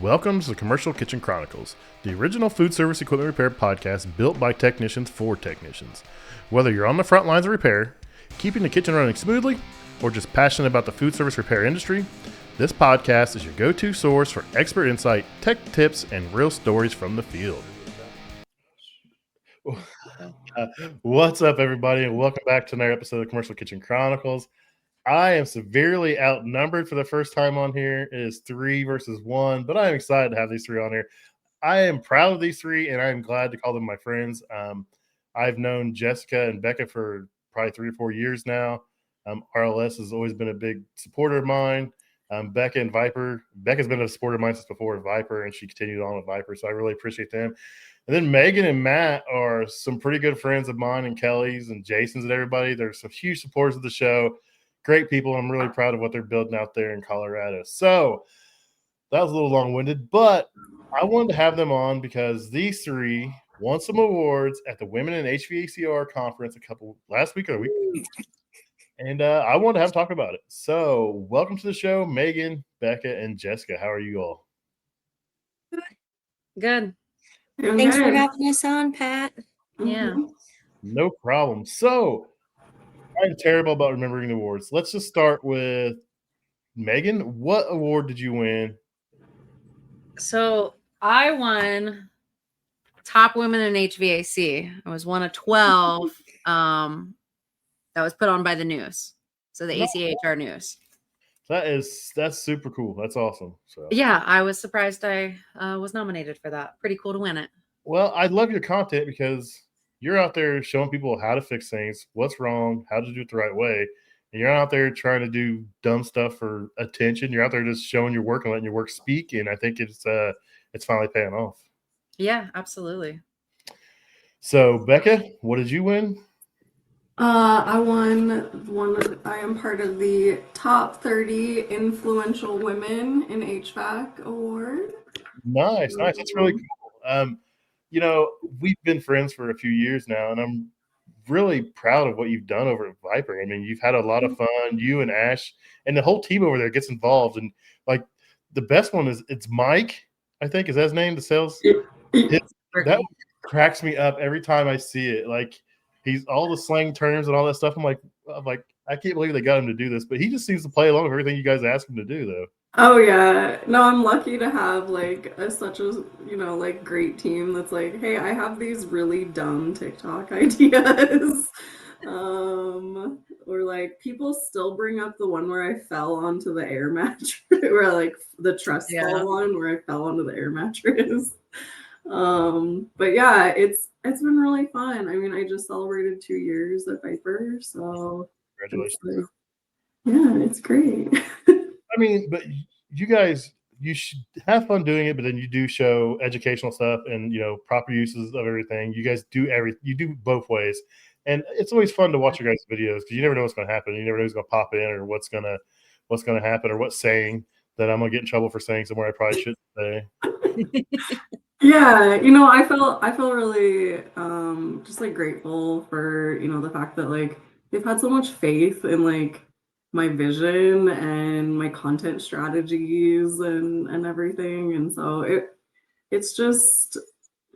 Welcome to the Commercial Kitchen Chronicles, the original food service equipment repair podcast built by technicians for technicians. Whether you're on the front lines of repair, keeping the kitchen running smoothly, or just passionate about the food service repair industry, this podcast is your go-to source for expert insight, tech tips, and real stories from the field. What's up, everybody, and welcome back to another episode of the Commercial Kitchen Chronicles. I am severely outnumbered for the first time on here. It is 3 versus 1, but I'm excited to have these three on here. I am proud of these three, and I'm glad to call them my friends. I've known Jessica and Becca for probably 3 or 4 years now. RLS has always been a big supporter of mine. Becca and Viper. Becca's been a supporter of mine since before Viper, and she continued on with Viper, so I really appreciate them. And then Megan and Matt are some pretty good friends of mine, and Kelly's and Jason's and everybody. They're some huge supporters of the show. Great people. I'm really proud of what they're building out there in Colorado. So that was a little long-winded, but I wanted to have them on because these three won some awards at the Women in HVACR Conference last week or a week. And I wanted to have them talk about it. So welcome to the show, Megan, Becca, and Jessica. How are you all? Good. Thanks for having us on, Pat. Yeah. No problem. So I'm terrible about remembering the awards. Let's just start with Megan. What award did you win? So I won Top Women in HVAC. I was one of 12 that was put on by the news. So the HVACR news. That's super cool. That's awesome. So yeah, I was surprised I was nominated for that. Pretty cool to win it. Well, I love your content because you're out there showing people how to fix things, what's wrong, how to do it the right way. And you're not out there trying to do dumb stuff for attention. You're out there just showing your work and letting your work speak. And I think it's finally paying off. Yeah, absolutely. So, Becca, what did you win? I won I am part of the top 30 influential women in HVAC award. Nice. That's really cool. We've been friends for a few years now, and I'm really proud of what you've done over at Viper. I mean, you've had a lot of fun. You and Ash and the whole team over there gets involved. And like the best one is Mike, I think. Is that his name? The sales? That cracks me up every time I see it. Like he's all the slang terms and all that stuff. I'm like, I can't believe they got him to do this, but he just seems to play along with everything you guys ask him to do, though. Oh yeah, no, I'm lucky to have such a great team that's like, hey, I have these really dumb TikTok ideas, or like people still bring up the one where I fell onto the air mattress, or like the trust fall one where I fell onto the air mattress. But yeah, it's been really fun. I mean, I just celebrated 2 years at Viper, so congratulations. It's great. I mean, but you guys, you should have fun doing it, but then you do show educational stuff and, proper uses of everything. You guys do you do both ways. And it's always fun to watch your guys' videos because you never know what's going to happen. You never know who's going to pop in or what's going to happen or what's saying that I'm going to get in trouble for saying somewhere I probably shouldn't say. Yeah, I felt really just like grateful for, the fact that like they've had so much faith in like my vision and my content strategies and everything. And so it's just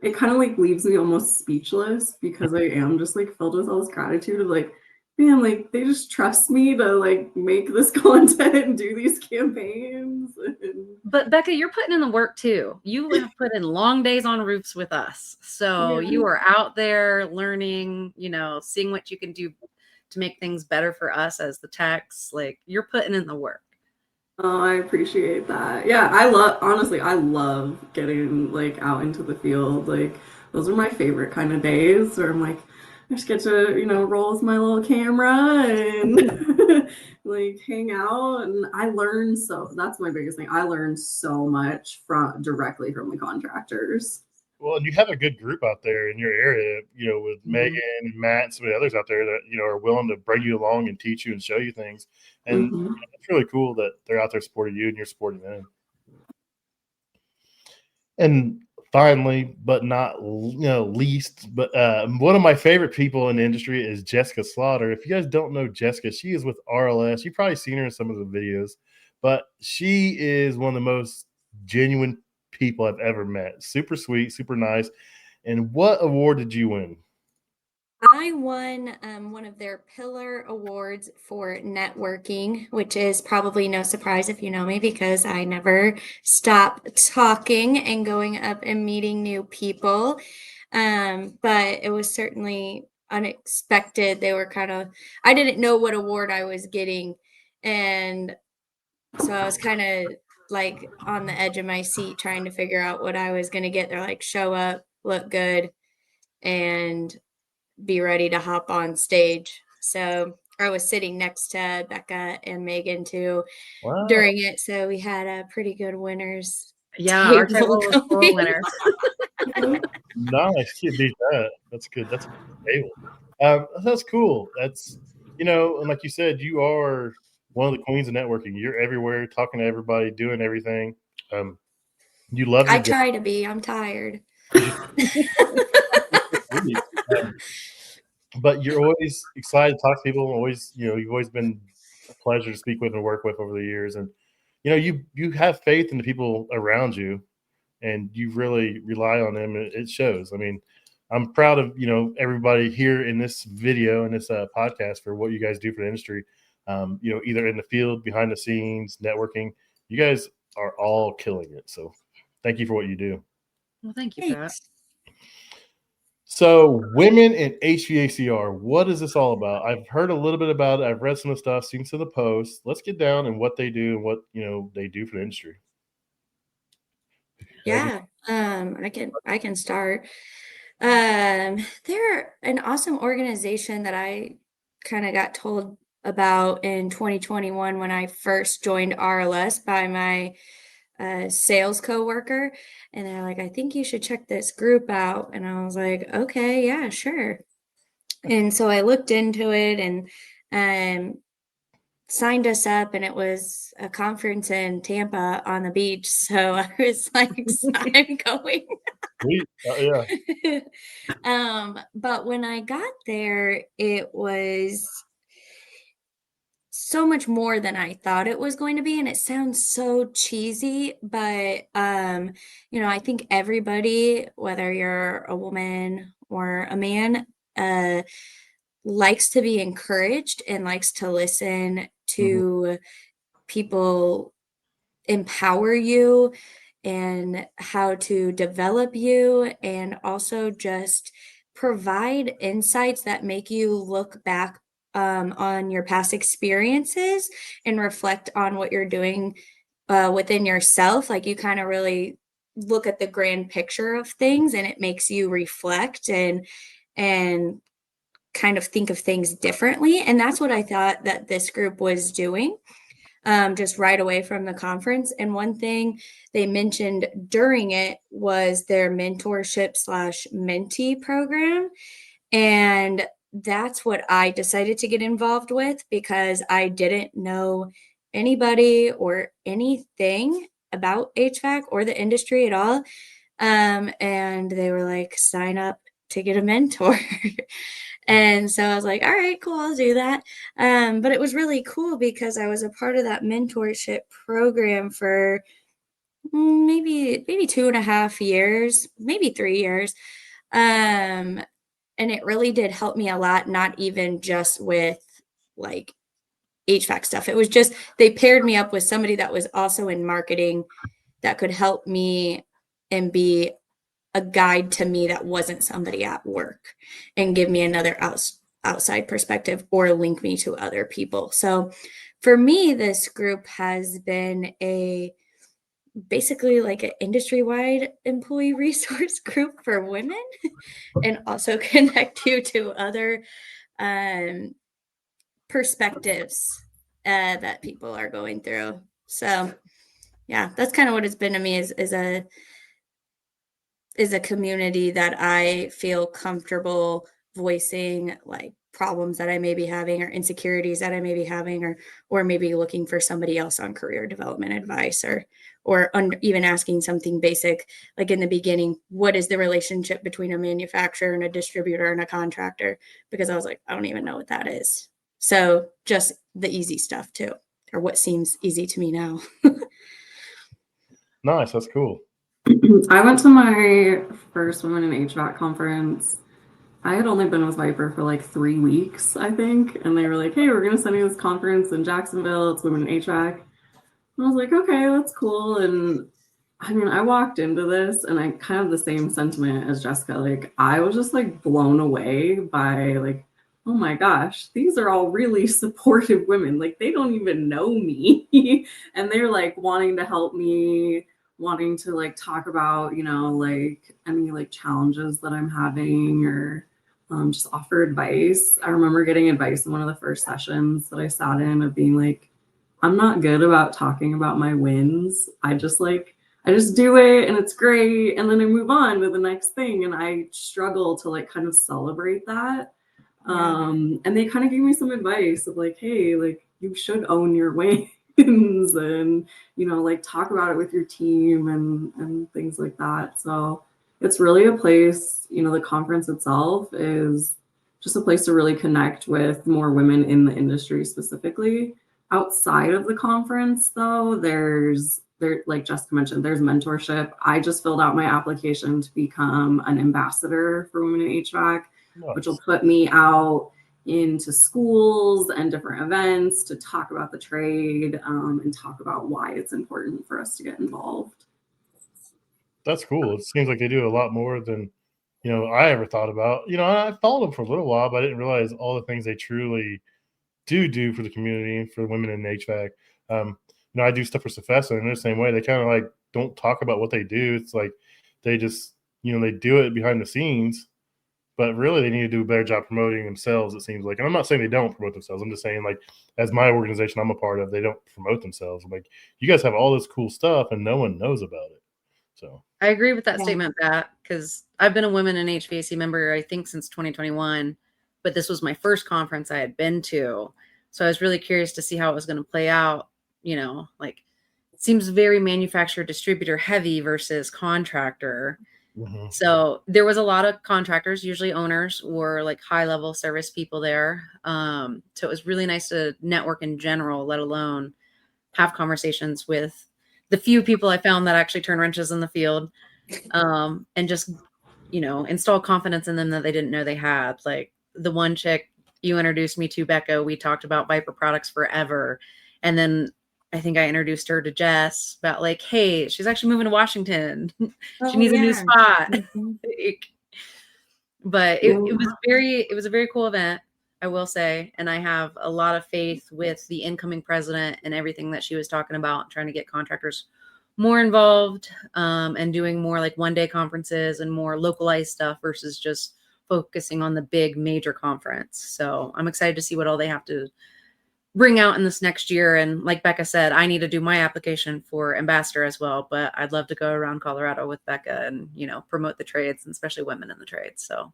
it kind of like leaves me almost speechless because I am just like filled with all this gratitude of like, man, like they just trust me to like make this content and do these campaigns. But Becca, you're putting in the work too. You have put in long days on roofs with us. So you are out there learning, seeing what you can do to make things better for us as the techs. Like you're putting in the work. Oh, I appreciate that. Yeah, I love getting like out into the field. Like those are my favorite kind of days where I'm like, I just get to, roll with my little camera and like hang out. And I learn that's my biggest thing. I learn so much directly from the contractors. Well, and you have a good group out there in your area, with Megan and Matt and some of the others out there that, are willing to bring you along and teach you and show you things. And it's really cool that they're out there supporting you and you're supporting them. And finally, but not least, but one of my favorite people in the industry is Jessica Slaughter. If you guys don't know Jessica, she is with RLS. You've probably seen her in some of the videos, but she is one of the most genuine people I've ever met. Super sweet, super nice. And what award did you win? I won one of their pillar awards for networking, which is probably no surprise if you know me because I never stop talking and going up and meeting new people. But it was certainly unexpected. They were I didn't know what award I was getting. And so I was kind of like on the edge of my seat trying to figure out what I was going to get. They're like, show up, look good, and be ready to hop on stage. So I was sitting next to Becca and Megan too during it. So we had a pretty good winners. Yeah, our table was full of winners. Nice. Can't beat that. That's good. That's a good table. That's cool. That's, and like you said, you are one of the queens of networking. You're everywhere, talking to everybody, doing everything. You love your I try to be. I'm tired. But you're always excited to talk to people. Always, you've always been a pleasure to speak with and work with over the years. And, you have faith in the people around you, and you really rely on them. It shows. I mean, I'm proud of, everybody here in this video and this podcast for what you guys do for the industry. Either in the field, behind the scenes, networking. You guys are all killing it. So thank you for what you do. Well, thank you, Pat. So women in HVACR, what is this all about? I've heard a little bit about it. I've read some of the stuff, seen some of the posts. Let's get down and what they do and what, they do for the industry. Yeah, I can start. They're an awesome organization that I kind of got told about in 2021 when I first joined RLS by my sales coworker, and they're like, I think you should check this group out. And I was like, okay, yeah, sure. And so I looked into it and signed us up, and it was a conference in Tampa on the beach. So I was like, I'm going. Yeah. But when I got there, it was so much more than I thought it was going to be. And it sounds so cheesy, but I think everybody, whether you're a woman or a man, likes to be encouraged and likes to listen to people empower you and how to develop you, and also just provide insights that make you look back on your past experiences and reflect on what you're doing within yourself. Like, you kind of really look at the grand picture of things, and it makes you reflect and kind of think of things differently. And that's what I thought that this group was doing. Just right away from the conference. And one thing they mentioned during it was their mentorship / mentee program. And that's what I decided to get involved with, because I didn't know anybody or anything about HVAC or the industry at all. And they were like, sign up to get a mentor. And so I was like, all right, cool, I'll do that. But it was really cool because I was a part of that mentorship program for maybe 2.5 years, maybe 3 years. And it really did help me a lot, not even just with like HVAC stuff. It was just, they paired me up with somebody that was also in marketing that could help me and be a guide to me that wasn't somebody at work, and give me another outside perspective or link me to other people. So for me, this group has been basically like an industry-wide employee resource group for women, and also connect you to other perspectives that people are going through. So yeah, that's kind of what it's been to me, is a community that I feel comfortable voicing, like problems that I may be having or insecurities that I may be having, or maybe looking for somebody else on career development advice, or even asking something basic, like in the beginning, what is the relationship between a manufacturer and a distributor and a contractor? Because I was like, I don't even know what that is. So just the easy stuff too, or what seems easy to me now. Nice. That's cool. I went to my first Women in HVAC conference. I had only been with Viper for like 3 weeks, I think. And they were like, hey, we're going to send you this conference in Jacksonville. It's Women in HVAC. And I was like, okay, that's cool. And I mean, I walked into this and I kind of the same sentiment as Jessica. Like, I was just like blown away by like, oh my gosh, these are all really supportive women. Like, they don't even know me. And they're like wanting to help me, wanting to like talk about, you know, like any like challenges that I'm having or just offer advice. I remember getting advice in one of the first sessions that I sat in of being like, I'm not good about talking about my wins. I just do it and it's great. And then I move on to the next thing. And I struggle to like kind of celebrate that. And they kind of gave me some advice of like, hey, like you should own your wins and, you know, like talk about it with your team and things like that. So it's really a place, you know, the conference itself is just a place to really connect with more women in the industry specifically. Outside of the conference, though, like Jessica mentioned, there's mentorship. I just filled out my application to become an ambassador for Women in HVAC, which will put me out into schools and different events to talk about the trade and talk about why it's important for us to get involved. That's cool. It seems like they do a lot more than, you know, I ever thought about. You know, I followed them for a little while, but I didn't realize all the things they truly do for the community, for women in HVAC. You know, I do stuff for Sefesa, and they're the same way. They kind of like don't talk about what they do. It's like they just, you know, they do it behind the scenes, but really they need to do a better job promoting themselves, it seems like. And I'm not saying they don't promote themselves. I'm just saying, like, as my organization I'm a part of, they don't promote themselves. I'm like, you guys have all this cool stuff and no one knows about it. So I agree with that statement, Pat, because I've been a Women in HVAC member, I think, since 2021, but this was my first conference I had been to. So I was really curious to see how it was going to play out. You know, like, it seems very manufacturer distributor heavy versus contractor. mm-hmm. So there was a lot of contractors, usually owners or like high level service people there. So it was really nice to network in general, let alone have conversations with the few people I found that actually turn wrenches in the field, and just, you know, install confidence in them that they didn't know they had. Like the one chick you introduced me to, Becca, we talked about Viper products forever. And then I think I introduced her to Jess about like, hey, she's actually moving to Washington. She needs a new spot. Mm-hmm. But it was a very cool event, I will say. And I have a lot of faith with the incoming president and everything that she was talking about, trying to get contractors more involved, and doing more like one-day conferences and more localized stuff versus just focusing on the big major conference. So I'm excited to see what all they have to bring out in this next year. And like Becca said, I need to do my application for ambassador as well, but I'd love to go around Colorado with Becca and, you know, promote the trades, and especially women in the trades. So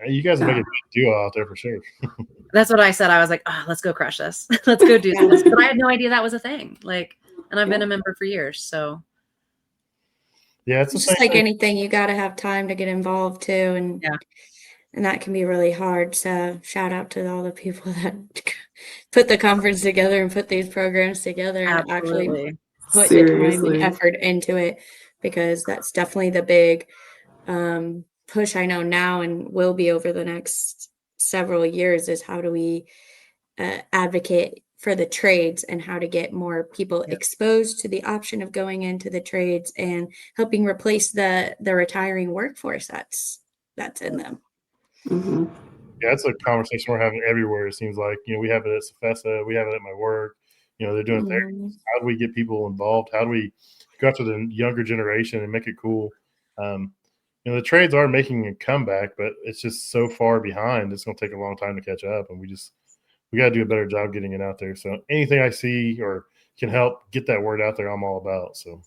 you guys will make a big duo out there for sure. That's what I said. I was like, oh, let's go crush this. Let's go do this. But I had no idea that was a thing. Like, and I've been a member for years. So yeah, it's just like anything, you got to have time to get involved too. And and that can be really hard. So shout out to all the people that put the conference together and put these programs together and actually put the time and effort into it, because that's definitely the big push I know now and will be over the next several years, is how do we advocate for the trades and how to get more people exposed to the option of going into the trades and helping replace the retiring workforce that's in them. Mm-hmm. Yeah, it's a conversation we're having everywhere. It seems like, you know, we have it at Sefesa, we have it at my work. You know, they're doing it there. How do we get people involved? How do we go after the younger generation and make it cool? You know, the trades are making a comeback, but it's just so far behind. It's going to take a long time to catch up, and we got to do a better job getting it out there. So anything I see or can help get that word out there, I'm all about. So.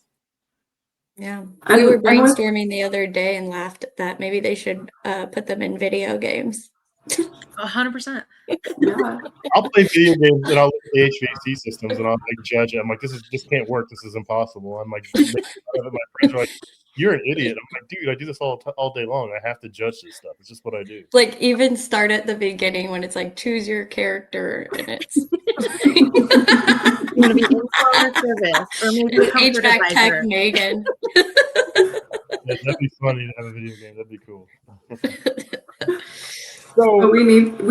Yeah, we were brainstorming the other day and laughed at that. Maybe they should put them in video games. 100%. Yeah. I'll play video games and I'll look at the HVAC systems and I'll like judge it. I'm like, this can't work. This is impossible. I'm like, my friends are like, You're an idiot. I'm like, dude, I do this all day long. I have to judge this stuff. It's just what I do. Like even start at the beginning when it's like choose your character and it's You want to be installer service or maybe a comfort HVAC advisor. tech Megan. Yeah, that'd be funny to have a video game. That'd be cool. But So we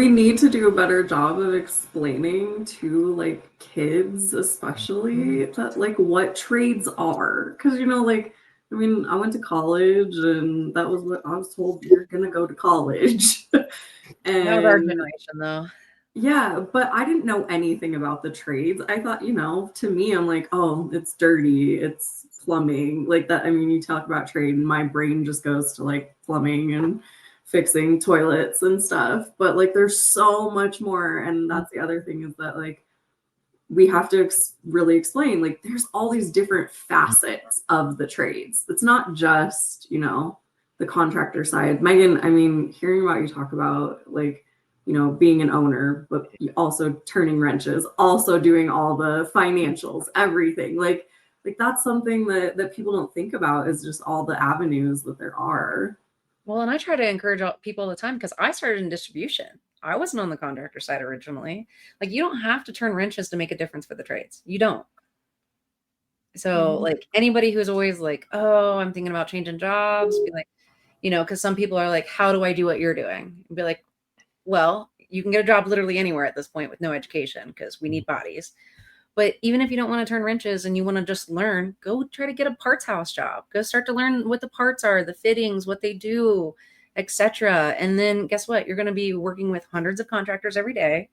need to do a better job of explaining to like kids, especially that like what trades are, because like I mean I went to college and that was what I was told, you're gonna go to college. And That was our generation, though. yeah, but I didn't know anything about the trades. I thought, to me, I'm like, oh, it's dirty, it's plumbing, like that. I mean, you talk about trade and my brain just goes to like plumbing and fixing toilets and stuff. But like there's so much more. And that's the other thing, is that like we have to really explain, like there's all these different facets of the trades. It's not just, the contractor side. Megan, I mean, hearing about you talk about like, being an owner, but also turning wrenches, also doing all the financials, everything. Like that's something that people don't think about, is just all the avenues that there are. Well, and I try to encourage people all the time, because I started in distribution. I wasn't on the contractor side originally. Like, you don't have to turn wrenches to make a difference for the trades. You don't. So like anybody who's always like, oh, I'm thinking about changing jobs, be like, because some people are like, how do I do what you're doing? And be like, well, you can get a job literally anywhere at this point with no education, because we need bodies. But even if you don't want to turn wrenches and you want to just learn, go try to get a parts house job. Go start to learn what the parts are, the fittings, what they do, etc. And then guess what? You're going to be working with hundreds of contractors every day.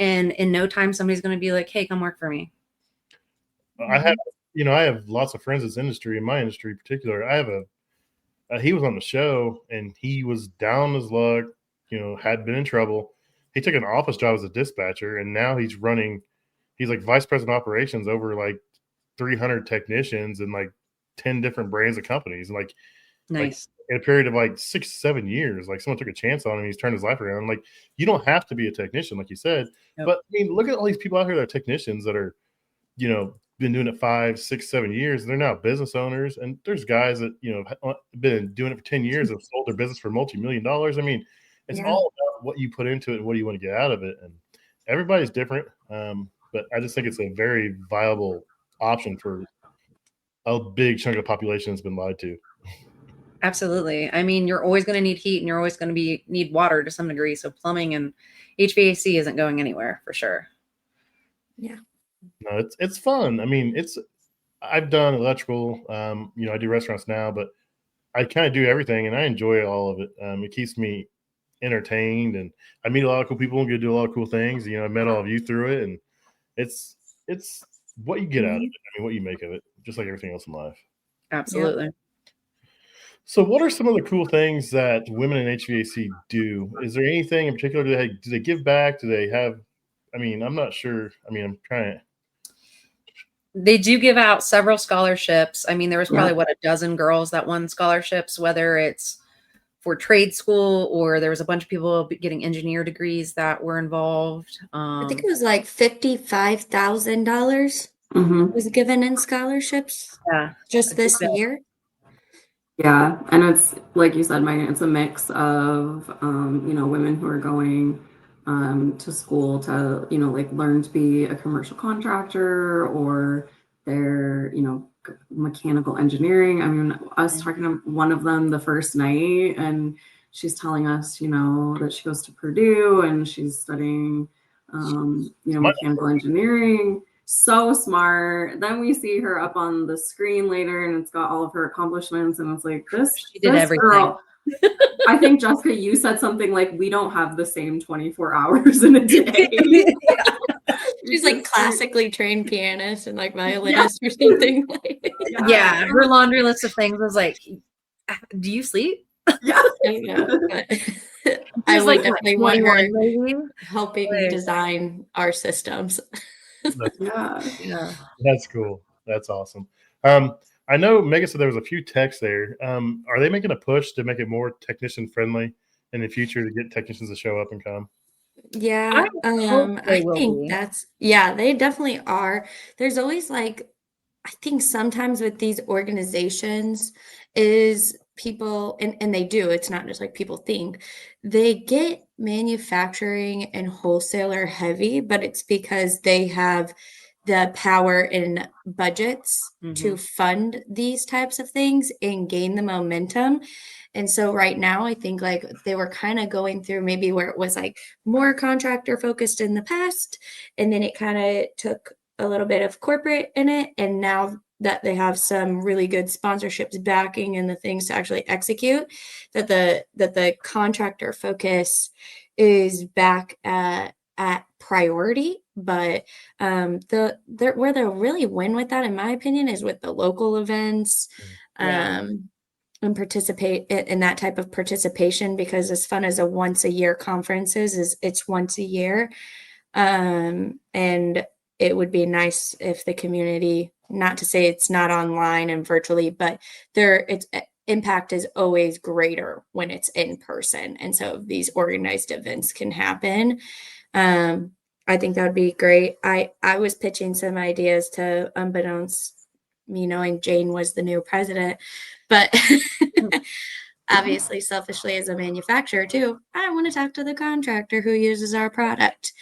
And in no time, somebody's going to be like, hey, come work for me. I have lots of friends in this industry, in my industry in particular. I have he was on the show and he was down his luck, had been in trouble. He took an office job as a dispatcher, and now he's like vice president of operations over like 300 technicians and like 10 different brands of companies. And like, nice. Like, in a period of like 6-7 years, like someone took a chance on him. He's turned his life around. Like, you don't have to be a technician, like you said. Yep. But I mean, look at all these people out here that are technicians that are, been doing it 5, 6, 7 years. And they're now business owners. And there's guys that, have been doing it for 10 years and sold their business for multi-million dollars. I mean, it's all about what you put into it and what do you want to get out of it. And everybody's different. But I just think it's a very viable option for a big chunk of the population that's been lied to. Absolutely. I mean, you're always going to need heat, and you're always going to need water to some degree. So plumbing and HVAC isn't going anywhere for sure. Yeah. No, it's fun. I mean, I've done electrical. I do restaurants now, but I kind of do everything, and I enjoy all of it. It keeps me entertained, and I meet a lot of cool people and get to do a lot of cool things. I met all of you through it, and it's what you get out of it. I mean, what you make of it, just like everything else in life. Absolutely. Yeah. So what are some of the cool things that women in HVAC do? Is there anything in particular? Do they give back? Do they have, I mean, I'm not sure. I mean, I'm trying to. They do give out several scholarships. I mean, there was probably a dozen girls that won scholarships, whether it's for trade school or there was a bunch of people getting engineer degrees that were involved. I think it was like $55,000 was given in scholarships. Yeah, just this year. Yeah, and it's like you said, Megan, it's a mix of women who are going to school to like learn to be a commercial contractor, or they're mechanical engineering. I mean, I was talking to one of them the first night, and she's telling us that she goes to Purdue and she's studying mechanical engineering. So smart. Then we see her up on the screen later, and it's got all of her accomplishments, and it's like she did everything. Girl, I think, Jessica, you said something like, we don't have the same 24 hours in a day. She's like classically trained pianist and like violinist or something. Yeah, her laundry list of things was like, do you sleep? Yeah, I know. I would like definitely want her helping design our systems. Yeah. That's cool. That's awesome. I know Megan said there was a few techs there. Are they making a push to make it more technician friendly in the future to get technicians to show up and come? Yeah, I think they definitely are. There's always like I think sometimes with these organizations is people, and they do, it's not just like people think, they get manufacturing and wholesaler heavy, but it's because they have the power in budgets to fund these types of things and gain the momentum. And so right now, I think like they were kind of going through maybe where it was like more contractor focused in the past, and then it kind of took a little bit of corporate in it. And now that they have some really good sponsorships backing and the things to actually execute, that the contractor focus is back at priority. But where they'll really win with that, in my opinion, is with the local events. And participate in that type of participation, because as fun as a once a year conference is it's once a year. And it would be nice if the community, not to say it's not online and virtually, but its impact is always greater when it's in person. And so these organized events can happen. I think that would be great. I was pitching some ideas to, unbeknownst me knowing Jane was the new president, but obviously selfishly as a manufacturer too, I want to talk to the contractor who uses our product.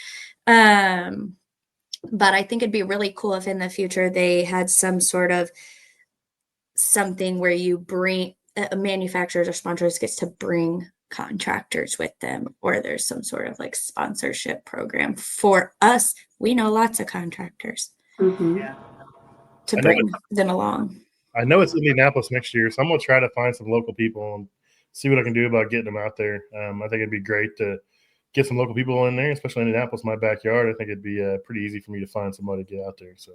But I think it'd be really cool if in the future they had some sort of something where you bring manufacturers or sponsors gets to bring contractors with them, or there's some sort of like sponsorship program for us. We know lots of contractors to bring them along. I know it's Indianapolis next year, so I'm going to try to find some local people and see what I can do about getting them out there. I think it'd be great to get some local people in there, especially Indianapolis, my backyard. I think it'd be pretty easy for me to find somebody to get out there. So,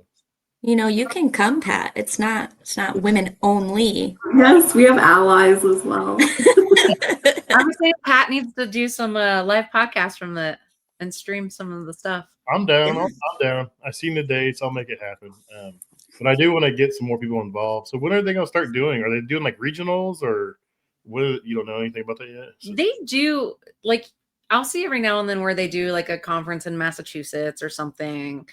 you can come, Pat. It's not women only. Yes, we have allies as well. I was saying Pat needs to do some live podcasts from that and stream some of the stuff. I'm down. I'm down. I've seen the dates. I'll make it happen. But I do want to get some more people involved. So when are they going to start doing? Are they doing like regionals, or what? You don't know anything about that yet? So. They do, like, I'll see every now and then where they do like a conference in Massachusetts or something.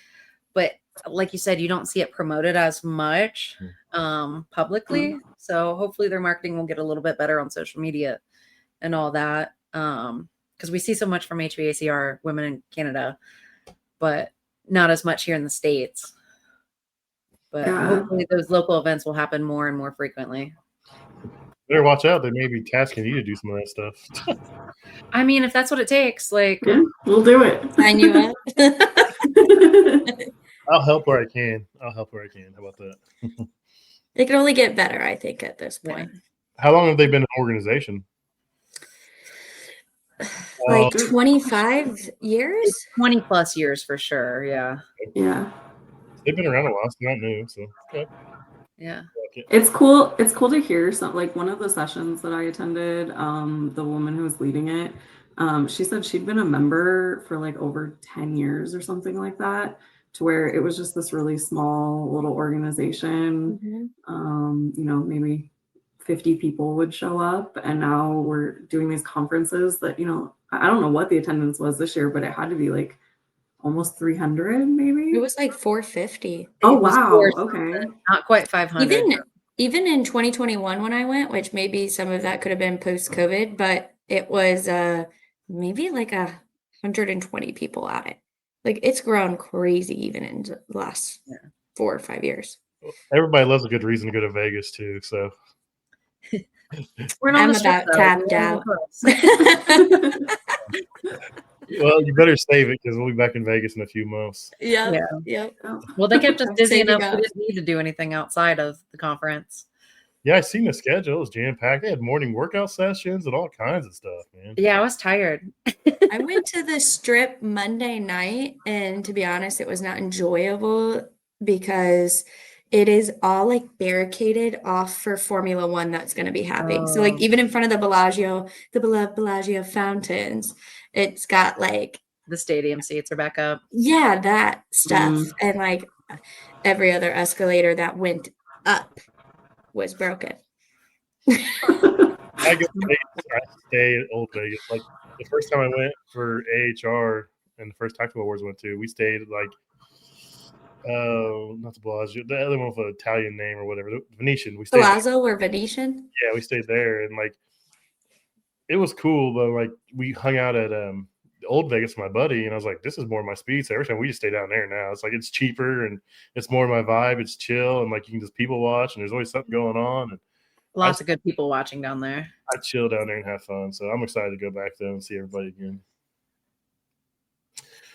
But like you said, you don't see it promoted as much publicly. So hopefully their marketing will get a little bit better on social media and all that. Because we see so much from HVACR women in Canada, but not as much here in the States. But hopefully those local events will happen more and more frequently. Better watch out. They may be tasking you to do some of that stuff. I mean, if that's what it takes, like, we'll do it. Sign you up. I'll help where I can. How about that? It can only get better, I think, at this point. How long have they been an organization? Like 25 years? 20 plus years for sure. Yeah. They've been around a while. It's not new. So, okay. Yeah. It's cool. It's cool to hear some, like one of the sessions that I attended, the woman who was leading it, she said she'd been a member for like over 10 years or something like that, to where it was just this really small little organization. Maybe 50 people would show up, and now we're doing these conferences that, I don't know what the attendance was this year, but it had to be like almost 300 maybe. It was like 450. Oh wow. Okay. Not quite 500. Even in 2021 when I went, which maybe some of that could have been post-COVID, but it was maybe like 120 people at it. Like it's grown crazy even in the last 4 or 5 years. Everybody loves a good reason to go to Vegas too. So I'm about tapped out. Well, you better save it because we'll be back in Vegas in a few months. Yeah. Well, they kept us busy enough we didn't need to do anything outside of the conference. Yeah, I seen the schedule. It was jam-packed. They had morning workout sessions and all kinds of stuff, man. Yeah, I was tired. I went to the Strip Monday night, and to be honest, it was not enjoyable because it is all like barricaded off for Formula One that's going to be happening. So like even in front of the beloved Bellagio fountains, it's got like the stadium seats are back up. Yeah, that stuff. And like every other escalator that went up was broken. I stay at Old Vegas. Like the first time I went for AHR and the first Tactical Awards I went to, we stayed like Not the Bellagio, the other one with an Italian name or whatever, the Venetian. We stayed Palazzo or Venetian? Yeah, we stayed there, and like it was cool, but like we hung out at Old Vegas with my buddy, and I was like, this is more my speed. So every time we just stay down there now. It's like it's cheaper and it's more my vibe. It's chill, and like you can just people watch, and there's always something going on. And Lots of good people watching down there. I chill down there and have fun. So I'm excited to go back there and see everybody again.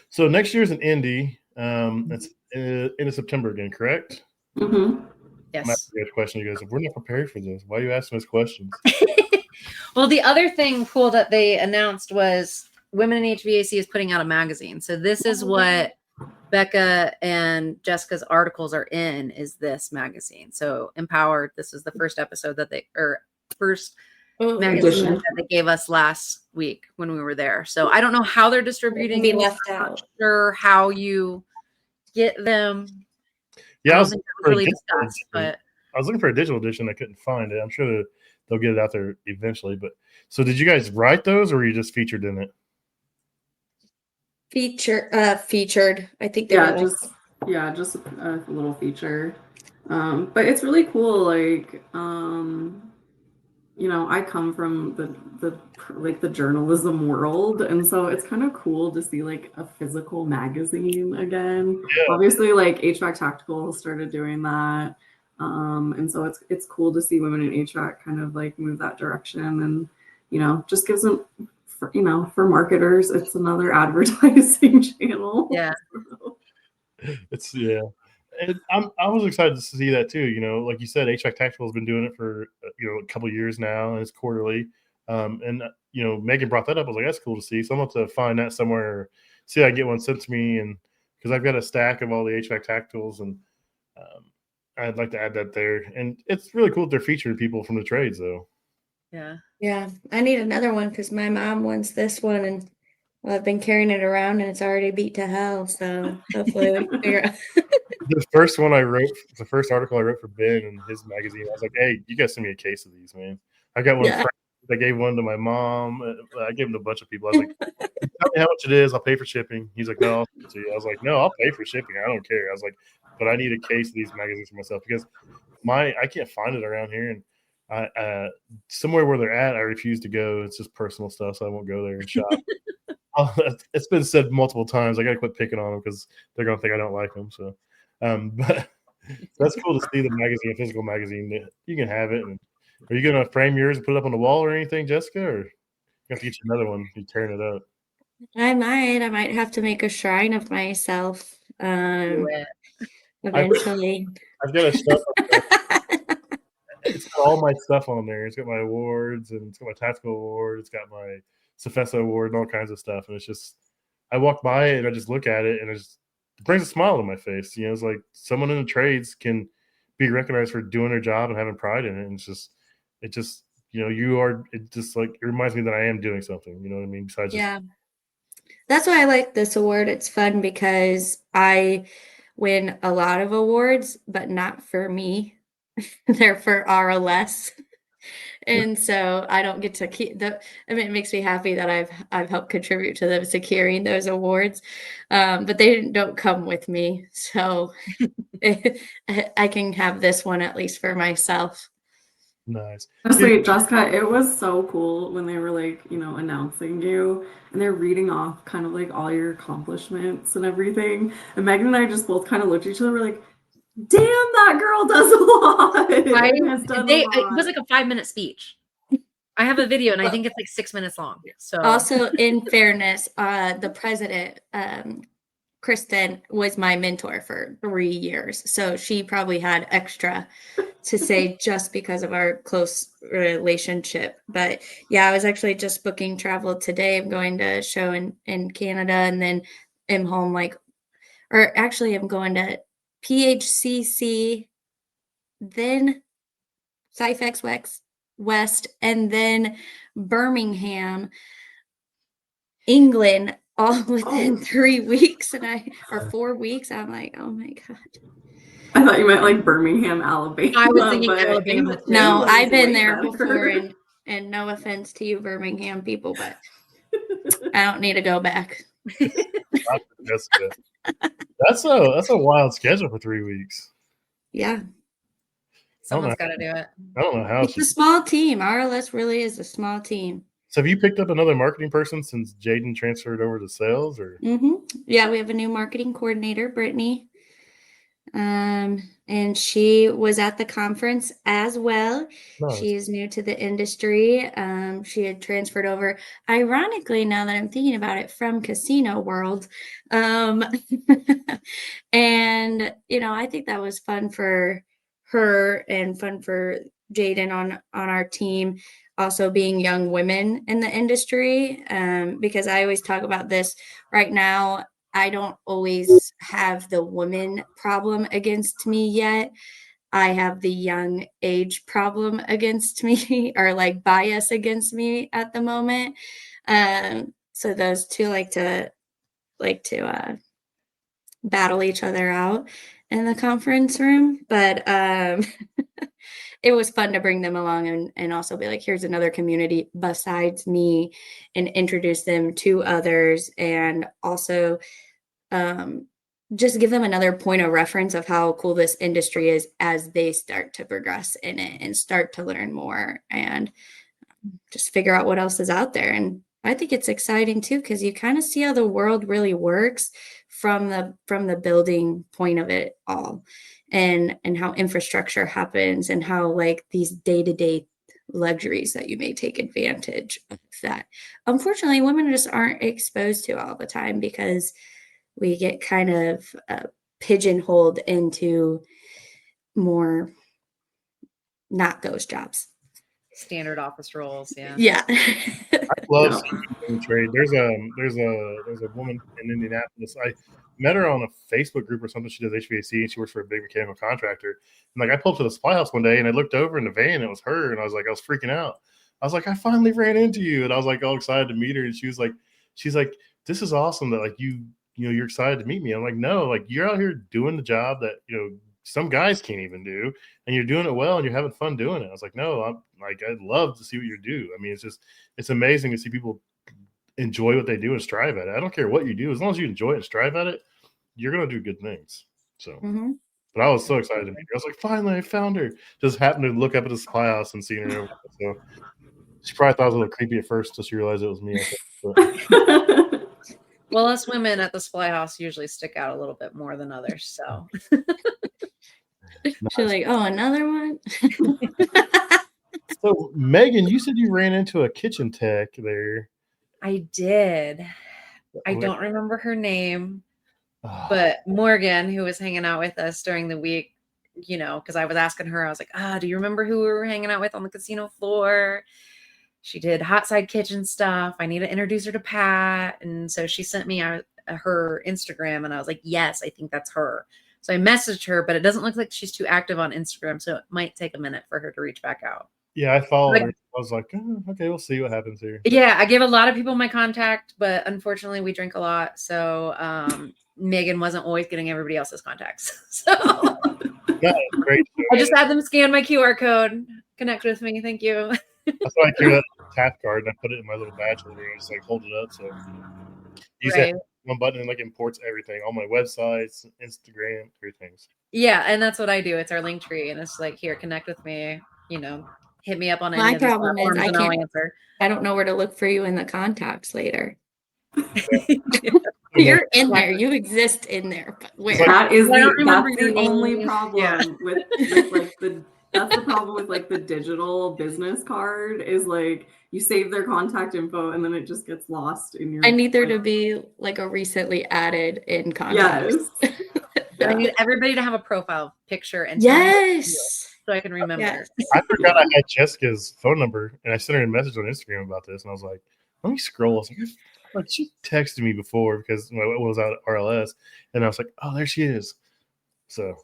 So next year's in Indy. It's in September again, correct? Mm-hmm. Yes. I'm asking you a question, you guys. We're not prepared for this. Why are you asking us questions? Well, the other thing cool that they announced was Women in HVAC is putting out a magazine. So this is what Becca and Jessica's articles are in, is this magazine. So Empowered, this is the first episode that first magazine that they gave us last week when we were there. So I don't know how they're distributing. Be left out. I'm not sure how you get them. Yeah, I don't think it was really discussed, but I was looking for a digital edition. I couldn't find it. I'm sure that they'll get it out there eventually. But so did you guys write those, or were you just featured in it? Featured. I think just a little feature. But it's really cool. Like, I come from the journalism world, and so it's kind of cool to see like a physical magazine again. Yeah. Obviously, like HVAC Tactical started doing that, and so it's cool to see women in HVAC kind of like move that direction, and just gives them, for marketers, it's another advertising channel. Yeah, I was excited to see that too. Like you said, HVAC Tactical has been doing it for a couple of years now, and it's quarterly. And Megan brought that up. I was like, that's cool to see. So I'm going to find that somewhere, see if I can get one sent to me, and because I've got a stack of all the HVAC Tacticals, and I'd like to add that there. And it's really cool that they're featuring people from the trades, though. Yeah, I need another one because my mom wants this one, and I've been carrying it around, and it's already beat to hell. So hopefully we can figure out. The first one I wrote, the first article I wrote for Ben in his magazine, I was like, hey, you guys send me a case of these, man. I got one. Yeah. I gave one to my mom. I gave them to a bunch of people. I was like, tell me how much it is. I'll pay for shipping. He's like, no, I'll send it to you. I was like, no, I'll pay for shipping. I don't care. I was like, but I need a case of these magazines for myself because I can't find it around here. And somewhere where they're at, I refuse to go. It's just personal stuff, so I won't go there and shop. It's been said multiple times. I got to quit picking on them because they're going to think I don't like them. So, but that's cool to see the magazine, a physical magazine. You can have it. And are you going to frame yours and put it up on the wall or anything, Jessica? Or you have to get you another one? You're tearing it up. I might have to make a shrine of myself eventually. I've got a stuff. It's got all my stuff on there. It's got my awards, and it's got my tactical award. It's got my Sofessa award and all kinds of stuff. And it's just, I walk by it and I just look at it, and it brings a smile to my face. It's like someone in the trades can be recognized for doing their job and having pride in it. And it reminds me that I am doing something. You know what I mean? Besides that's why I like this award. It's fun because I win a lot of awards, but not for me. They're for RLS. And so I don't get to keep it makes me happy that I've helped contribute to them securing those awards. But they don't come with me. So I can have this one at least for myself. Nice. Honestly, Jessica, it was so cool when they were like, announcing you, and they're reading off kind of like all your accomplishments and everything. And Megan and I just both kind of looked at each other. We're like, damn, that girl does a lot. It was like a 5-minute speech. I have a video, and I think it's like 6 minutes long. So also, in fairness, the president, Kristen, was my mentor for 3 years. So she probably had extra to say just because of our close relationship. But yeah, I was actually just booking travel today. I'm going to a show in Canada, and then I'm home I'm going to PHCC, then Cyfex West, and then Birmingham, England, all within 3 weeks, or 4 weeks. I'm like, oh my God. I thought you meant like Birmingham, Alabama. I was thinking Alabama. No, I've been there before, and no offense to you Birmingham people, but I don't need to go back. That's a wild schedule for 3 weeks. Yeah. Someone's got to do it. I don't know how It's a small team. RLS really is a small team. So have you picked up another marketing person since Jaden transferred over to sales, or? Yeah, we have a new marketing coordinator, Brittany. And she was at the conference as well. Nice. She is new to the industry. She had transferred over, ironically, now that I'm thinking about it, from casino world. And I think that was fun for her and fun for Jaden on our team, also being young women in the industry, because I always talk about this right now. I don't always have the woman problem against me yet. I have the young age problem against me, or like bias against me at the moment. So those two like to battle each other out in the conference room. But it was fun to bring them along and also be like, here's another community besides me, and introduce them to others, and also just give them another point of reference of how cool this industry is as they start to progress in it and start to learn more and just figure out what else is out there. And I think it's exciting too, because you kind of see how the world really works from the building point of it all, and how infrastructure happens, and how like these day-to-day luxuries that you may take advantage of that unfortunately women just aren't exposed to all the time, because we get kind of pigeonholed into more not those jobs. Standard office roles, yeah. Yeah. I love seeing trade. There's a woman in Indianapolis. I met her on a Facebook group or something. She does HVAC and she works for a big mechanical contractor. And like I pulled up to the supply house one day and I looked over in the van and it was her, and I was freaking out. I was like, I finally ran into you, and I was like all excited to meet her. And she's like, this is awesome that like you're excited to meet me. I'm like, no, like you're out here doing the job that some guys can't even do, and you're doing it well and you're having fun doing it. I was like, no, I'd love to see what you do. I mean, it's amazing to see people enjoy what they do and strive at it. I don't care what you do, as long as you enjoy it and strive at it, you're gonna do good things. So but I was so excited to meet her. I was like, finally I found her. Just happened to look up at the supply house and see her. So she probably thought it was a little creepy at first until she realized it was me, I think. Well, us women at the supply house usually stick out a little bit more than others. So she's like, oh, another one. So Megan, you said you ran into a kitchen tech there. I did. I don't remember her name, but Morgan, who was hanging out with us during the week, because I was asking her, I was like, do you remember who we were hanging out with on the casino floor? She did hot side kitchen stuff. I need to introduce her to Pat. And so she sent me her Instagram, and I was like, yes, I think that's her. So I messaged her, but it doesn't look like she's too active on Instagram. So it might take a minute for her to reach back out. Yeah, I followed her. I was like, okay, we'll see what happens here. Yeah, I give a lot of people my contact, but unfortunately we drink a lot. So Megan wasn't always getting everybody else's contacts. So great. I just had them scan my QR code, connect with me. Thank you. That's why I threw that tap card and I put it in my little badge holder and I just like hold it up. So use that one button and like imports everything, all my websites, Instagram, everything. Yeah, and that's what I do. It's our link tree, and it's like, here, connect with me. Hit me up on any of the platforms and I'll answer. I don't know where to look for you in the contacts later. You're in there. You exist in there. But where? That's the only problem with like that's the problem with like the digital business card is like you save their contact info and then it just gets lost in your. I need there to be like a recently added in contacts. Yes. I need everybody to have a profile picture and so I can remember. Yes. I forgot I had Jessica's phone number and I sent her a message on Instagram about this and I was like, let me scroll. I was like she texted me before because it was out at RLS and I was like, oh, there she is. So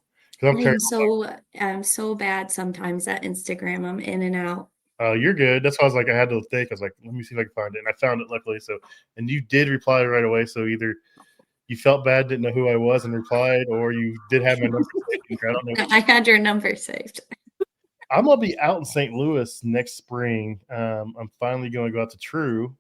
I'm so bad sometimes at Instagram. I'm in and out. Oh, you're good. That's why I was like, I had to think. I was like, let me see if I can find it. And I found it luckily. So, and you did reply right away. So either you felt bad, didn't know who I was and replied, or you did have my number saved. I don't know. I had your number saved. I'm going to be out in St. Louis next spring. I'm finally going to go out to True.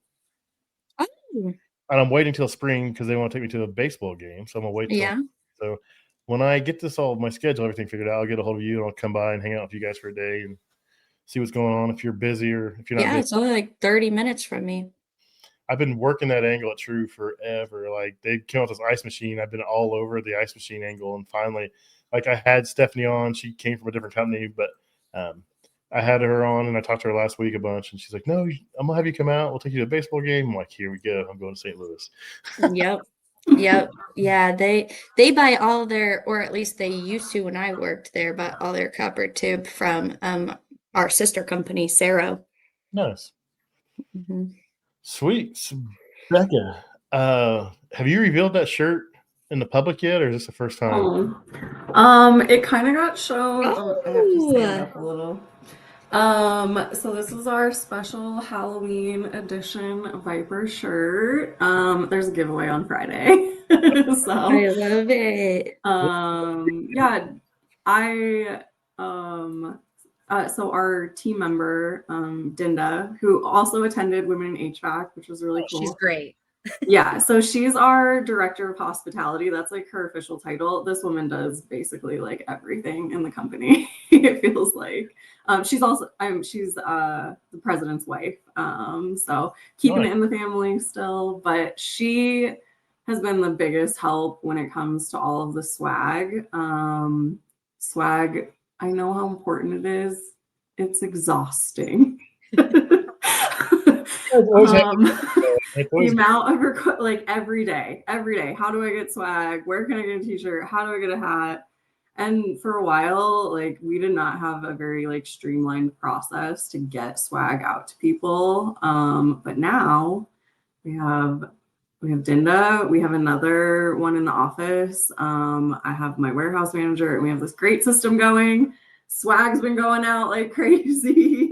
Oh. and I'm waiting till spring because they want to take me to a baseball game. So I'm gonna wait till. Yeah. So when I get this all my schedule, everything figured out, I'll get a hold of you and I'll come by and hang out with you guys for a day and see what's going on. If you're busy or if you're not Yeah, busy. it's only like 30 minutes from me. I've been working that angle at True forever. Like they came out with this ice machine. I've been all over the ice machine angle, and finally, like I had Stephanie on. She came from a different company, but I had her on, and I talked to her last week a bunch, and she's like, "No, I'm gonna have you come out. We'll take you to a baseball game." I'm like, "Here we go. I'm going to St. Louis." Yep. Yeah, they buy all their, or at least they used to when I worked there, but all their copper tube from our sister company, Saro. Nice, Mhm. sweet. So, Becca, have you revealed that shirt in the public yet, or is this the first time? It kind of got shown. I have to stand up a little. So this is our special Halloween edition Viper shirt. There's a giveaway on Friday. So I love it. yeah, so our team member, Dinda, who also attended Women in HVAC, which was really cool. She's great. Yeah, so she's our director of hospitality. That's like her official title. This woman does basically like everything in the company. It feels like she's also she's the president's wife. So keeping it in the family still, but she has been the biggest help when it comes to all of the swag. Swag, I know how important it is. It's exhausting. The amount of like every day, how do I get swag? Where can I get a t-shirt? How do I get a hat? And for a while, like we did not have a very like streamlined process to get swag out to people. But now we have Dinda, we have another one in the office. I have my warehouse manager, and we have this great system going. Swag's been going out like crazy.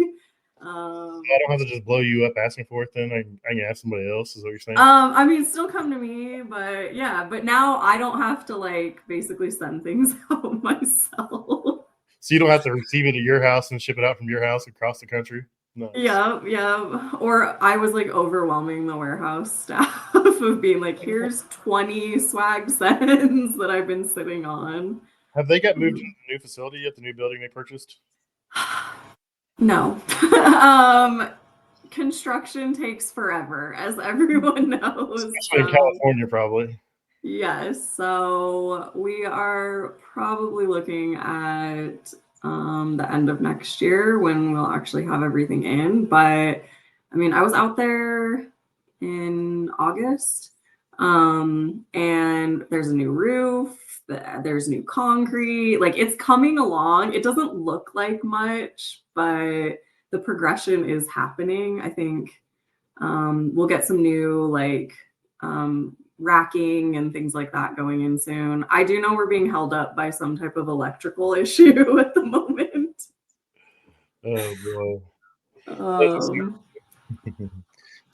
I don't have to just blow you up asking for it then. I can ask somebody else, is what you're saying? I mean, still come to me, but yeah, but now I don't have to like basically send things out myself. So you don't have to receive it at your house and ship it out from your house across the country? No. Yeah. Or I was like overwhelming the warehouse staff of being like, here's 20 swag sends that I've been sitting on. Have they got moved to the new facility yet, the new building they purchased? No. Construction takes forever, as everyone knows. Especially in California, probably. Yes. So we are probably looking at the end of next year when we'll actually have everything in. But I mean, I was out there in August, and there's a new roof. There's new concrete. Like it's coming along. It doesn't look like much, but the progression is happening. I think we'll get some new like racking and things like that going in soon. I do know we're being held up by some type of electrical issue at the moment. Oh boy. Are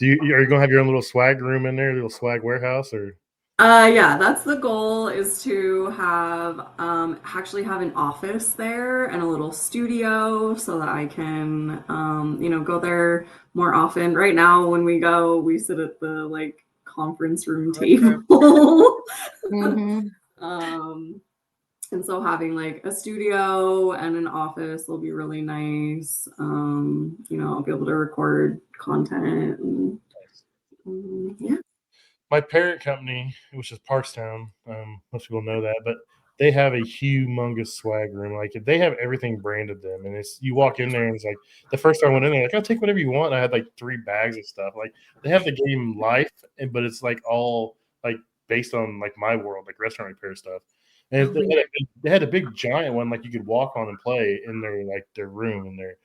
you gonna have your own little swag room in there, little swag warehouse, or? Yeah, that's the goal, is to have actually have an office there and a little studio so that I can go there more often. Right now when we go, we sit at the like conference room table. Mm-hmm. And so having like a studio and an office will be really nice. I'll be able to record content and yeah. My parent company, which is Parkstown, most people know that, but they have a humongous swag room. Like they have everything branded them, and it's you walk in there and it's like the first time I went in there, like I'll take whatever you want. I had like 3 bags of stuff. Like they have the game life, but it's like all like based on like my world, like restaurant repair stuff. And they had a big giant one like you could walk on and play in their like their room in there.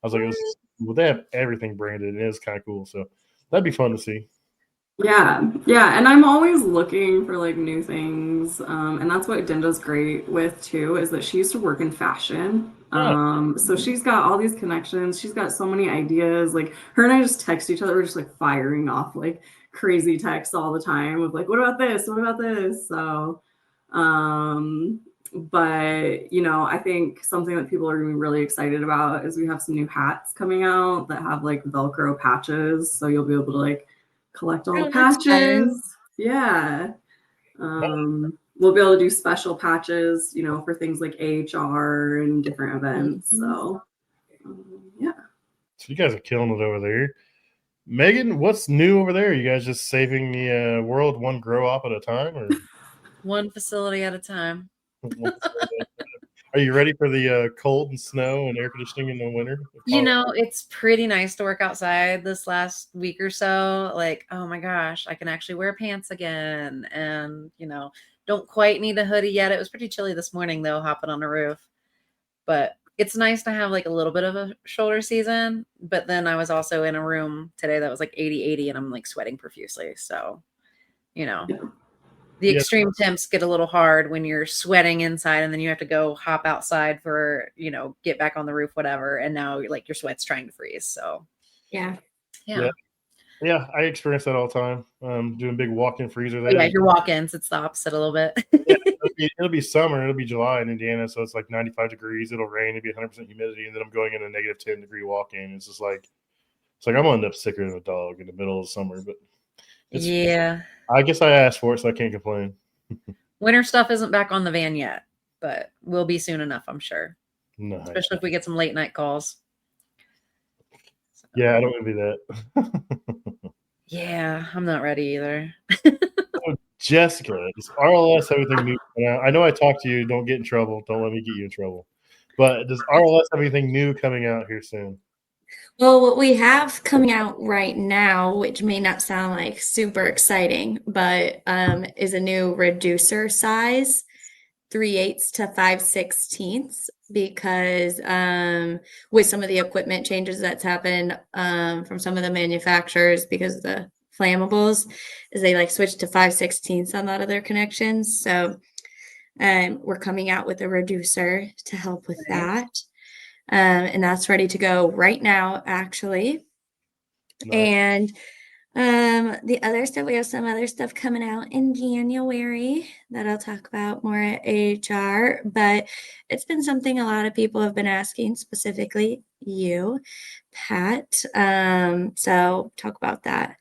I was like, well, they have everything branded, and it's kind of cool. So that'd be fun to see. Yeah, and I'm always looking for like new things, and that's what Dinda's great with too, is that she used to work in fashion. So she's got all these connections. She's got so many ideas. Like her and I just text each other. We're just like firing off like crazy texts all the time with like, what about this? What about this? So, but I think something that people are gonna be really excited about is we have some new hats coming out that have like Velcro patches, so you'll be able to like collect all Oh, the that's fun. patches. Yeah. We'll be able to do special patches, you know, for things like AHR and different events. So, yeah. So you guys are killing it over there. Megan, what's new over there? You guys just saving the world one grow op at a time, or One facility at a time. are you ready for the cold and snow and air conditioning in the winter? You know, it's pretty nice to work outside this last week or so. Like, oh my gosh, I can actually wear pants again. And, you know, don't quite need a hoodie yet. It was pretty chilly this morning, though, hopping on the roof. But it's nice to have like a little bit of a shoulder season. But then I was also in a room today that was like 80, and I'm like sweating profusely. So, you know. Yeah. The Yeah. extreme temps get a little hard when you're sweating inside and then you have to go hop outside for, you know, get back on the roof, whatever. And now like your sweat's trying to freeze. So Yeah. Yeah, I experience that all the time. Doing big walk-in freezer there. Yeah, your walk-ins, it's the opposite a little bit. Yeah, it'll be summer. It'll be July in Indiana, so it's like 95 degrees. It'll rain. It'll be 100% humidity, and then I'm going in a negative 10-degree walk-in. It's just like I'm gonna end up sicker than a dog in the middle of summer. But Yeah, I guess I asked for it, so I can't complain. winter stuff isn't back on the van yet, but will be soon enough, I'm sure. Nice. Especially if we get some late night calls. So, Yeah, I don't want to be that. yeah, I'm not ready either. Jessica, does RLS have anything new coming out? I know I talked to you. Don't get in trouble. Don't let me get you in trouble. But does RLS have anything new coming out here soon? Well, what we have coming out right now, which may not sound like super exciting, but is a new reducer size, 3/8 to 5/16, because with some of the equipment changes that's happened from some of the manufacturers because of the flammables, is they like switched to 5/16 on a lot of their connections. So we're coming out with a reducer to help with that. And that's ready to go right now, actually. Nice. And the other stuff, we have some other stuff coming out in January that I'll talk about more at AHR, but it's been something a lot of people have been asking, specifically you, Pat. So talk about that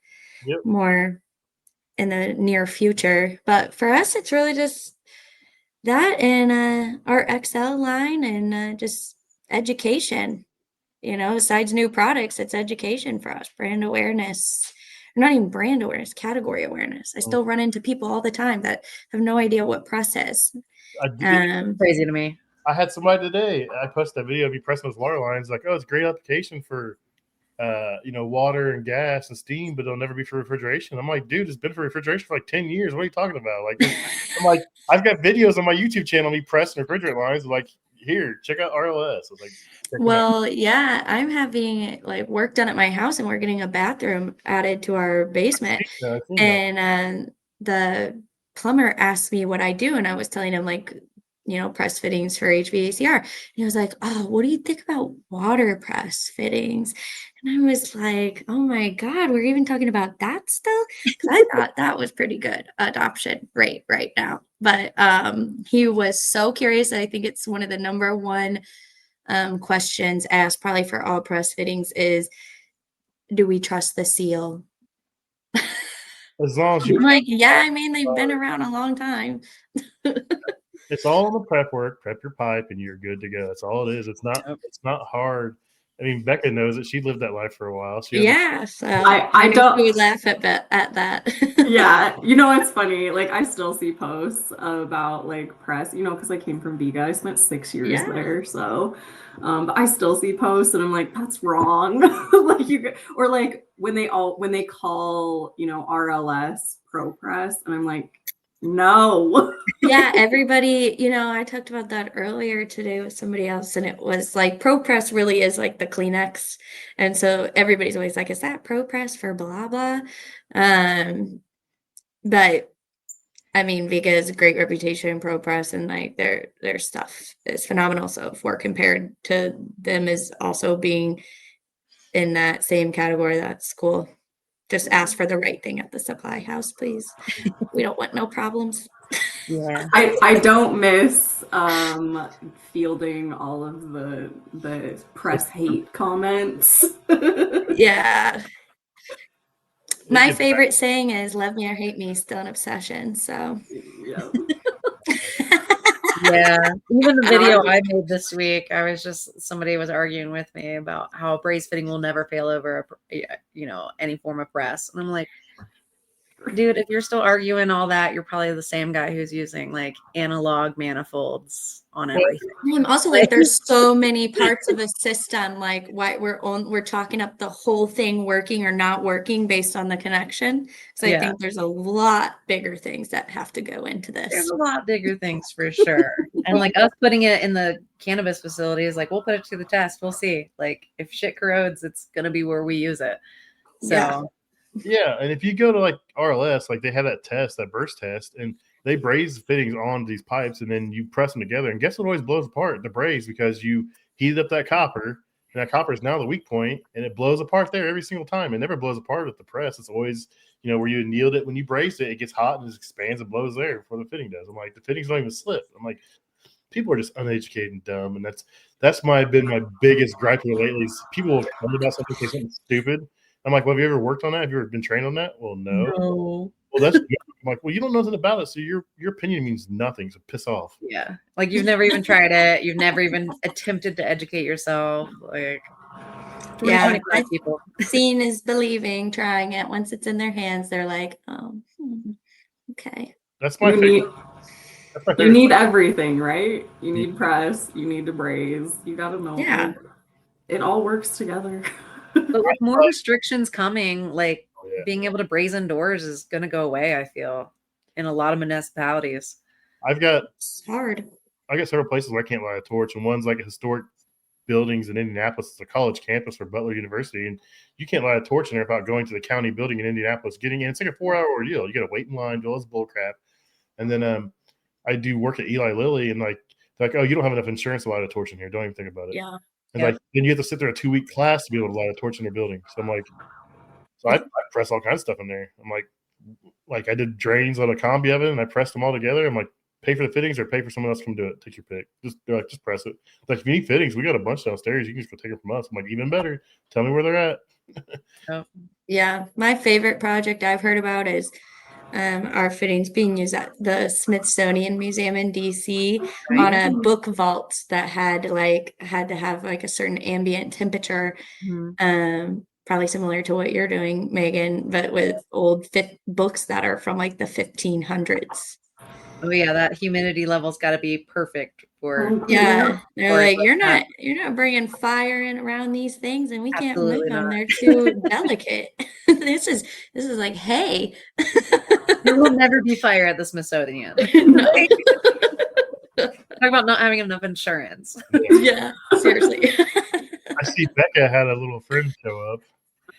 more in the near future. But for us, it's really just that and our XL line and just education. You know, besides new products, it's education for us, brand awareness. Not even brand awareness, category awareness. I still run into people all the time that have no idea what press is. Crazy to me. I had somebody today. I posted a video of me pressing those water lines. Like, oh, it's a great application for, water and gas and steam, but it'll never be for refrigeration. I'm like, dude, it's been for refrigeration for like 10 years. What are you talking about? Like, I'm like, I've got videos on my YouTube channel me pressing refrigerant lines. I'm like, here, check out RLS. I was like, well, yeah, I'm having like work done at my house, and we're getting a bathroom added to our basement. And the plumber asked me what I do, and I was telling him like, press fittings for HVACR. And he was like, oh, what do you think about water press fittings? And I was like, oh my God, we're even talking about that still? Because I thought that was pretty good adoption rate right now. But he was so curious. I think it's one of the number one questions asked probably for all press fittings is, do we trust the seal? As long as I'm like, yeah, I mean, they've been around a long time. It's all in the prep work. Prep your pipe, and you're good to go. That's all it is. It's not hard. I mean, Becca knows it. She lived that life for a while. So I don't. We laugh at that. Yeah, it's funny. Like, I still see posts about like press. Because I came from Vega. I spent 6 years there, so. But I still see posts, and I'm like, that's wrong. Like when they call RLS Pro Press, and I'm like, no. Yeah, everybody, I talked about that earlier today with somebody else, and it was like Pro Press really is like the Kleenex. And so everybody's always like, is that Pro Press for blah, blah? But I mean, Vega has a great reputation in Pro Press, and like their stuff is phenomenal. So if we're compared to them as also being in that same category, that's cool. Just ask for the right thing at the supply house, please. We don't want no problems. Yeah, I don't miss fielding all of the press hate comments. Yeah. My favorite saying is "Love me or hate me, still an obsession." So Yeah. Yeah. Even the video I made this week, somebody was arguing with me about how a braze fitting will never fail over, any form of press. And I'm like, dude, if you're still arguing all that, you're probably the same guy who's using like analog manifolds on everything. I'm also like, there's so many parts of a system. Like, why we're talking up the whole thing working or not working based on the connection. So I think there's a lot bigger things that have to go into this. There's a lot bigger things for sure. And like us putting it in the cannabis facilities, like we'll put it to the test. We'll see. Like if shit corrodes, it's gonna be where we use it. So yeah, and if you go to like RLS, like they have that test, that burst test, and they braze fittings on these pipes, and then you press them together. And guess what always blows apart? The braze, because you heated up that copper, and that copper is now the weak point, and it blows apart there every single time. It never blows apart at the press. It's always, where you annealed it when you braze it, it gets hot and it expands and blows there before the fitting does. I'm like, the fittings don't even slip. I'm like, people are just uneducated and dumb, and that's been my biggest gripe here lately. Is people will complain about something, say something stupid. I'm like, well, have you ever worked on that? Have you ever been trained on that? Well, no. Well, that's good. I'm like, well, you don't know nothing about it, so your opinion means nothing. So piss off. Yeah, like you've never even tried it. You've never even attempted to educate yourself. Like, people. Seeing is believing. Trying it, once it's in their hands, they're like, oh, okay. That's my favorite. You need everything, right? You need press. You need to braze. You got to know. Yeah. It all works together. But with more restrictions coming, like being able to braze indoors is going to go away, I feel, in a lot of municipalities. It's hard. I got several places where I can't light a torch, and one's like a historic buildings in Indianapolis. It's a college campus for Butler University, and you can't light a torch in there without going to the county building in Indianapolis, getting in. It's like a 4-hour ordeal. You got to wait in line, do all this bull crap. And then I do work at Eli Lilly, and like, they're like, oh, you don't have enough insurance to light a torch in here. Don't even think about it. Yeah. And like, then you have to sit there a 2-week class to be able to light a torch in their building. So I'm like, I press all kinds of stuff in there. I'm like I did drains on a combi of it, and I pressed them all together. I'm like, pay for the fittings or pay for someone else to come do it. Take your pick. Just press it. Like, if you need fittings, we got a bunch downstairs. You can just go take it from us. I'm like, even better. Tell me where they're at. Yeah. My favorite project I've heard about is our fittings being used at the Smithsonian Museum in DC on a book vault that had to have like a certain ambient temperature, probably similar to what you're doing, Megan, but with old books that are from like the 1500s. Oh yeah, that humidity level's got to be perfect for. Yeah, they're like, you're not bringing fire in around these things, and we can't move them. They're too delicate. This is like, hey, there will never be fire at the Smithsonian. Talk about not having enough insurance. Yeah, seriously. I see Becca had a little friend show up.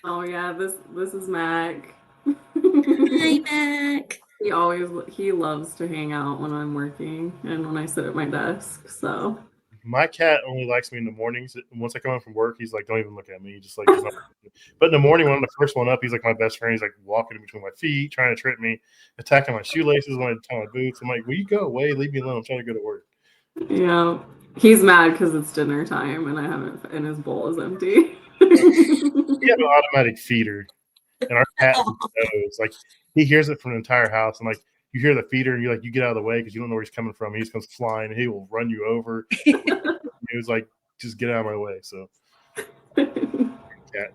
Oh yeah, this is Mac. Hi, Mac. He loves to hang out when I'm working and when I sit at my desk. So my cat only likes me in the mornings. Once I come home from work, he's like, don't even look at me. He just like, but in the morning when I'm the first one up, he's like my best friend. He's like walking in between my feet, trying to trip me, attacking my shoelaces when I tie my boots. I'm like, will you go away? Leave me alone. I'm trying to go to work. Yeah, he's mad because it's dinner time and his bowl is empty. We have an automatic feeder, and our cat knows. Like, he hears it from the entire house, and like, you hear the feeder, and you get out of the way because you don't know where he's coming from. He just comes flying, and he will run you over. He was like, just get out of my way. So, cat.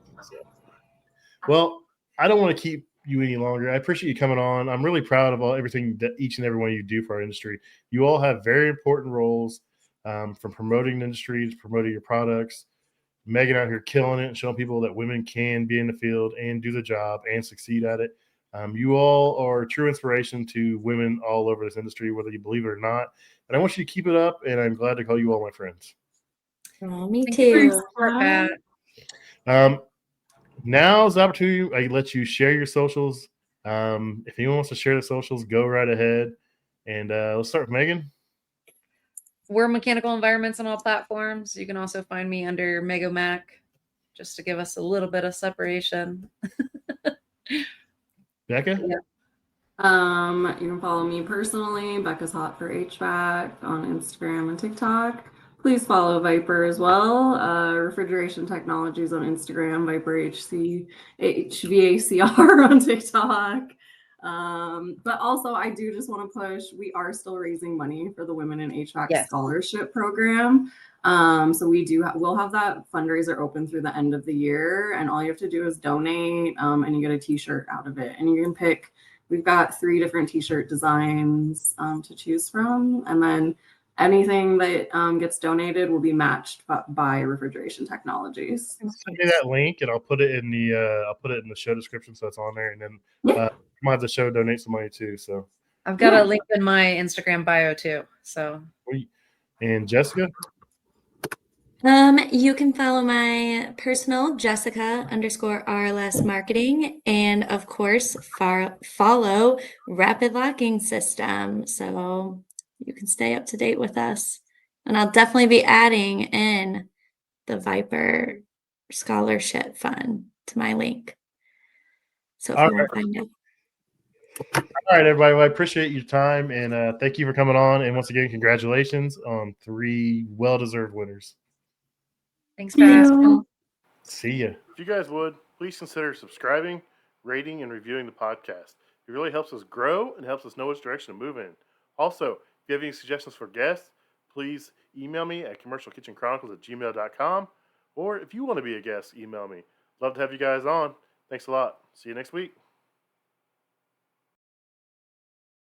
Well, I don't want to keep you any longer. I appreciate you coming on. I'm really proud of everything that each and every one of you do for our industry. You all have very important roles, from promoting the industry to promoting your products. Megan out here killing it and showing people that women can be in the field and do the job and succeed at it. You all are a true inspiration to women all over this industry, whether you believe it or not. And I want you to keep it up, and I'm glad to call you all my friends. Oh, me too. Now's the opportunity. I let you share your socials. If anyone wants to share the socials, go right ahead. And let's start with Megan. We're Mechanical Environments on all platforms. You can also find me under Mego Mac, just to give us a little bit of separation. Becca? Yeah. You can follow me personally, Becca's Hot for HVAC, on Instagram and TikTok. please follow Viper as well. Refrigeration Technologies on Instagram, Viper HVACR on TikTok. But also, I do just want to push, we are still raising money for the Women in HVAC Yes. Scholarship Program. So we'll have that fundraiser open through the end of the year, and all you have to do is donate, and you get a t-shirt out of it. And you can pick, we've got 3 different t-shirt designs to choose from, and then anything that gets donated will be matched by Refrigeration Technologies. Send me that link, and I'll put it in the show description, so it's on there. And then Yeah. might have the show donate some money too. So I've got Yeah. a link in my Instagram bio too. So and Jessica, You can follow my personal Jessica_RLS marketing, and of course, follow Rapid Locking System so you can stay up to date with us. And I'll definitely be adding in the Viper Scholarship Fund to my link. So if All you want to find out. all right, everybody. Well, I appreciate your time, and thank you for coming on. And once again, congratulations on 3 well-deserved winners. thanks for asking. See ya. If you guys would, please consider subscribing, rating, and reviewing the podcast. It really helps us grow and helps us know which direction to move in. Also, if you have any suggestions for guests, please email me at commercialkitchenchronicles@gmail.com. Or if you want to be a guest, email me. Love to have you guys on. Thanks a lot. See you next week.